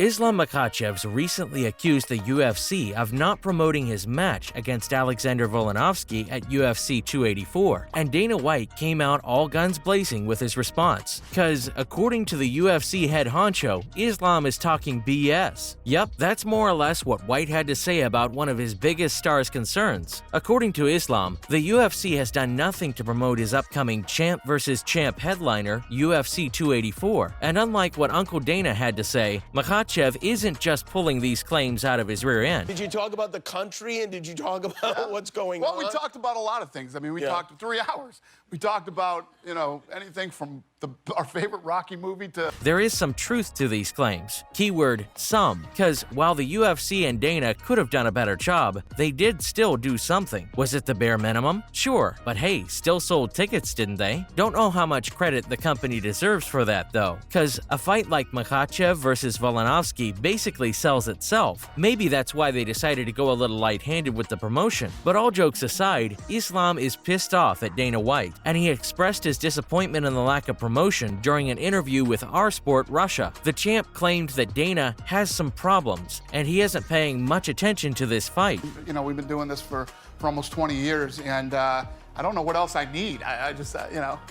Islam Makhachev's recently accused the UFC of not promoting his match against Alexander Volkanovski at UFC 284, and Dana White came out all guns blazing with his response. Cause, according to the UFC head honcho, Islam is talking BS. Yup, that's more or less what White had to say about one of his biggest stars' concerns. According to Islam, the UFC has done nothing to promote his upcoming champ versus champ headliner, UFC 284, and unlike what Uncle Dana had to say, Makhachev isn't just pulling these claims out of his rear end. Did you talk about the country and did you talk about what's going on? Well, we talked about a lot of things. I mean, we talked 3 hours. We talked about, anything from our favorite Rocky movie to... There is some truth to these claims. Keyword, some, because while the UFC and Dana could have done a better job, they did still do something. Was it the bare minimum? Sure, but hey, still sold tickets, didn't they? Don't know how much credit the company deserves for that, though, because a fight like Makhachev versus Volkanovski basically sells itself. Maybe that's why they decided to go a little light-handed with the promotion. But all jokes aside, Islam is pissed off at Dana White, and he expressed his disappointment in the lack of promotion during an interview with Our Sport Russia. The champ claimed that Dana has some problems, and he isn't paying much attention to this fight. We've been doing this for almost 20 years, and I don't know what else I need. I just,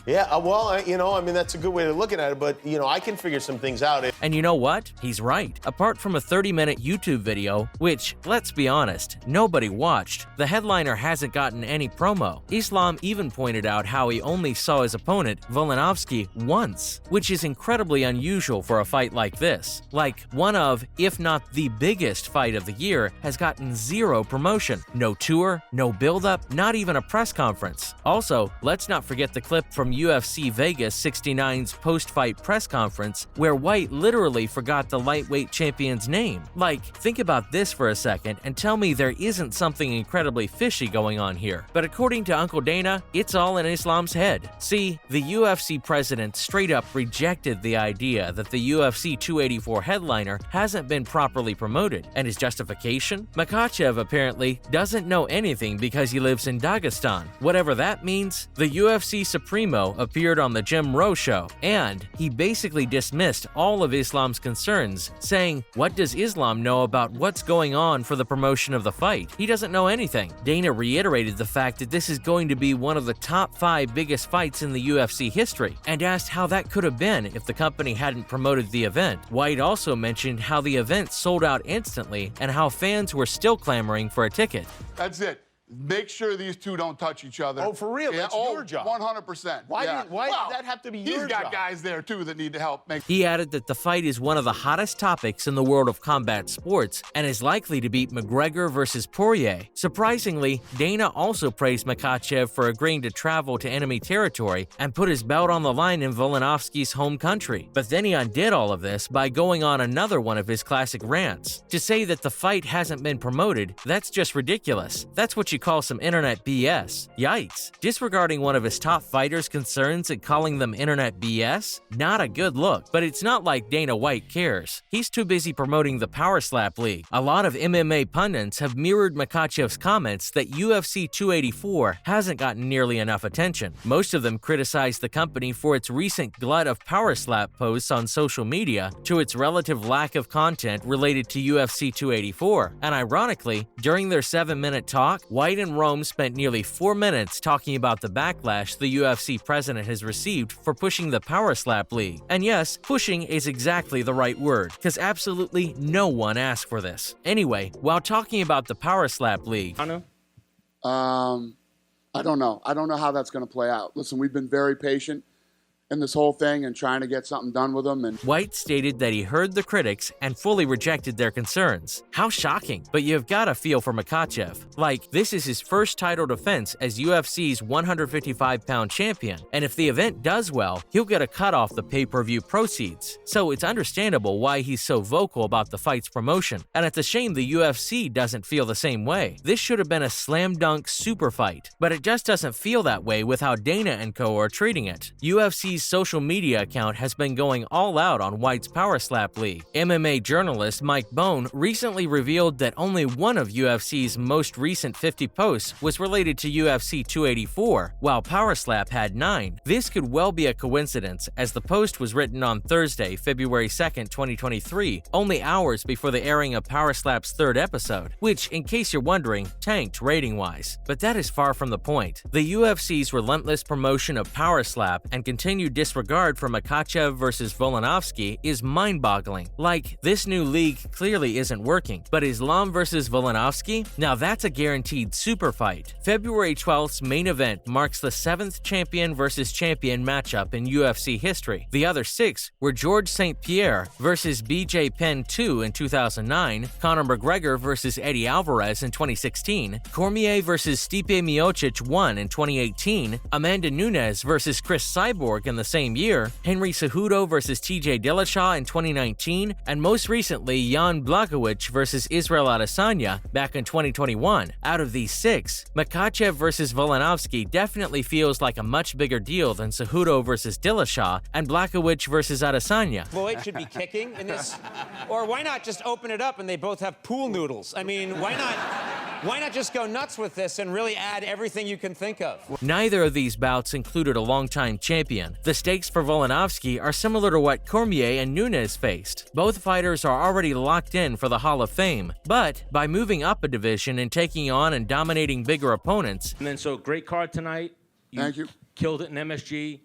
Yeah, well, that's a good way to look at it, but, I can figure some things out. And you know what? He's right. Apart from a 30-minute YouTube video, which, let's be honest, nobody watched, the headliner hasn't gotten any promo. Islam even pointed out how he only saw his opponent, Volkanovski, once, which is incredibly unusual for a fight like this. Like, one of, if not the biggest fight of the year, has gotten zero promotion. No tour, no build-up, not even a press conference. Also, let's not forget the clip from UFC Vegas 69's post-fight press conference where White literally forgot the lightweight champion's name. Like, think about this for a second and tell me there isn't something incredibly fishy going on here. But according to Uncle Dana, it's all in Islam's head. See, the UFC president straight up rejected the idea that the UFC 284 headliner hasn't been properly promoted, and his justification? Makhachev apparently doesn't know anything because he lives in Dagestan. Whatever that means, the UFC Supremo appeared on the Jim Rowe show, and he basically dismissed all of Islam's concerns, saying, what does Islam know about what's going on for the promotion of the fight? He doesn't know anything. Dana reiterated the fact that this is going to be one of the top 5 biggest fights in the UFC history, and asked how that could have been if the company hadn't promoted the event. White also mentioned how the event sold out instantly and how fans were still clamoring for a ticket. That's it. Make sure these two don't touch each other. Oh, for real? That's your job. 100%. Why did that have to be your job? He's got guys there, too, that need to help make... He added that the fight is one of the hottest topics in the world of combat sports and is likely to beat McGregor versus Poirier. Surprisingly, Dana also praised Makhachev for agreeing to travel to enemy territory and put his belt on the line in Volkanovski's home country. But then he undid all of this by going on another one of his classic rants. To say that the fight hasn't been promoted, that's just ridiculous. That's what you call some internet BS. Yikes. Disregarding one of his top fighters' concerns and calling them internet BS? Not a good look. But it's not like Dana White cares. He's too busy promoting the Power Slap League. A lot of MMA pundits have mirrored Makhachev's comments that UFC 284 hasn't gotten nearly enough attention. Most of them criticized the company for its recent glut of Power Slap posts on social media to its relative lack of content related to UFC 284. And ironically, during their 7-minute talk, White and Rome spent nearly 4 minutes talking about the backlash the UFC president has received for pushing the Power Slap League. And yes, pushing is exactly the right word, because absolutely no one asked for this. Anyway, while talking about the Power Slap League... I don't know. I don't know how that's going to play out. Listen, we've been very patient in this whole thing and trying to get something done with them. And White stated that he heard the critics and fully rejected their concerns. How shocking, but you've got to feel for Makhachev. Like, this is his first title defense as UFC's 155-pound champion, and if the event does well, he'll get a cut off the pay-per-view proceeds. So it's understandable why he's so vocal about the fight's promotion, and it's a shame the UFC doesn't feel the same way. This should have been a slam-dunk super fight, but it just doesn't feel that way with how Dana and co are treating it. UFC's UFC's social media account has been going all out on White's Power Slap League. MMA journalist Mike Bone recently revealed that only one of UFC's most recent 50 posts was related to UFC 284, while Power Slap had 9. This could well be a coincidence, as the post was written on Thursday, February 2nd, 2023, only hours before the airing of Power Slap's third episode, which, in case you're wondering, tanked rating-wise. But that is far from the point. The UFC's relentless promotion of Power Slap and continued disregard for Makhachev versus Volkanovski is mind-boggling. Like, this new league clearly isn't working, but Islam versus Volkanovski? Now that's a guaranteed super fight. February 12th's main event marks the 7th champion versus champion matchup in UFC history. The other 6 were George St. Pierre versus BJ Penn 2 in 2009, Conor McGregor versus Eddie Alvarez in 2016, Cormier versus Stipe Miocic 1 in 2018, Amanda Nunes versus Chris Cyborg in the same year, Henry Cejudo versus TJ Dillashaw in 2019, and most recently Jan Blachowicz versus Israel Adesanya back in 2021. Out of these 6, Makhachev versus Volkanovski definitely feels like a much bigger deal than Cejudo versus Dillashaw and Blachowicz versus Adesanya. Floyd should be kicking in this, or why not just open it up and they both have pool noodles? I mean, why not just go nuts with this and really add everything you can think of? Neither of these bouts included a longtime champion. The stakes for Volkanovski are similar to what Cormier and Nunes faced. Both fighters are already locked in for the Hall of Fame, but by moving up a division and taking on and dominating bigger opponents. And then, so great card tonight. Thank you. Killed it in MSG.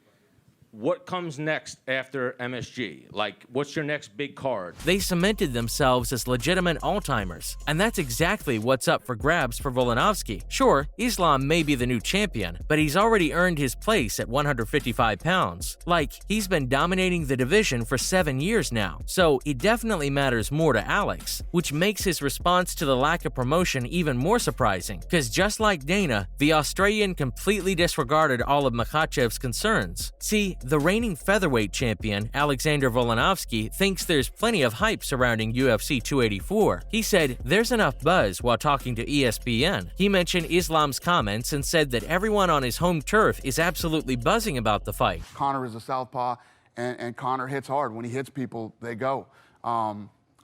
What comes next after MSG? Like, what's your next big card? They cemented themselves as legitimate all-timers, and that's exactly what's up for grabs for Volkanovski. Sure, Islam may be the new champion, but he's already earned his place at 155 pounds. Like, he's been dominating the division for 7 years now, so it definitely matters more to Alex, which makes his response to the lack of promotion even more surprising, because just like Dana, the Australian completely disregarded all of Makhachev's concerns. See, the reigning featherweight champion, Alexander Volkanovski, thinks there's plenty of hype surrounding UFC 284. He said there's enough buzz while talking to ESPN. He mentioned Islam's comments and said that everyone on his home turf is absolutely buzzing about the fight. Conor is a southpaw, and Conor hits hard. When he hits people, they go.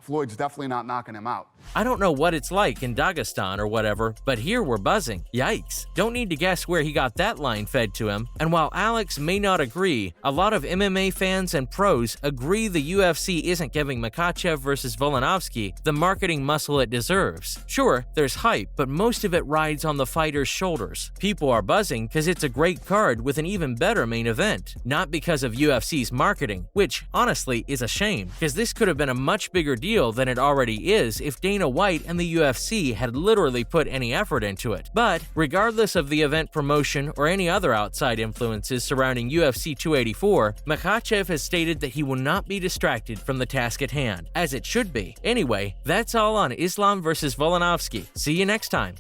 Floyd's definitely not knocking him out. I don't know what it's like in Dagestan or whatever, but here we're buzzing. Yikes. Don't need to guess where he got that line fed to him. And while Alex may not agree, a lot of MMA fans and pros agree the UFC isn't giving Makhachev versus Volkanovski the marketing muscle it deserves. Sure, there's hype, but most of it rides on the fighter's shoulders. People are buzzing because it's a great card with an even better main event, not because of UFC's marketing, which honestly is a shame, because this could have been a much bigger deal than it already is if Dana White and the UFC had literally put any effort into it. But regardless of the event promotion or any other outside influences surrounding UFC 284, Makhachev has stated that he will not be distracted from the task at hand, as it should be. Anyway, that's all on Islam versus Volkanovski. See you next time.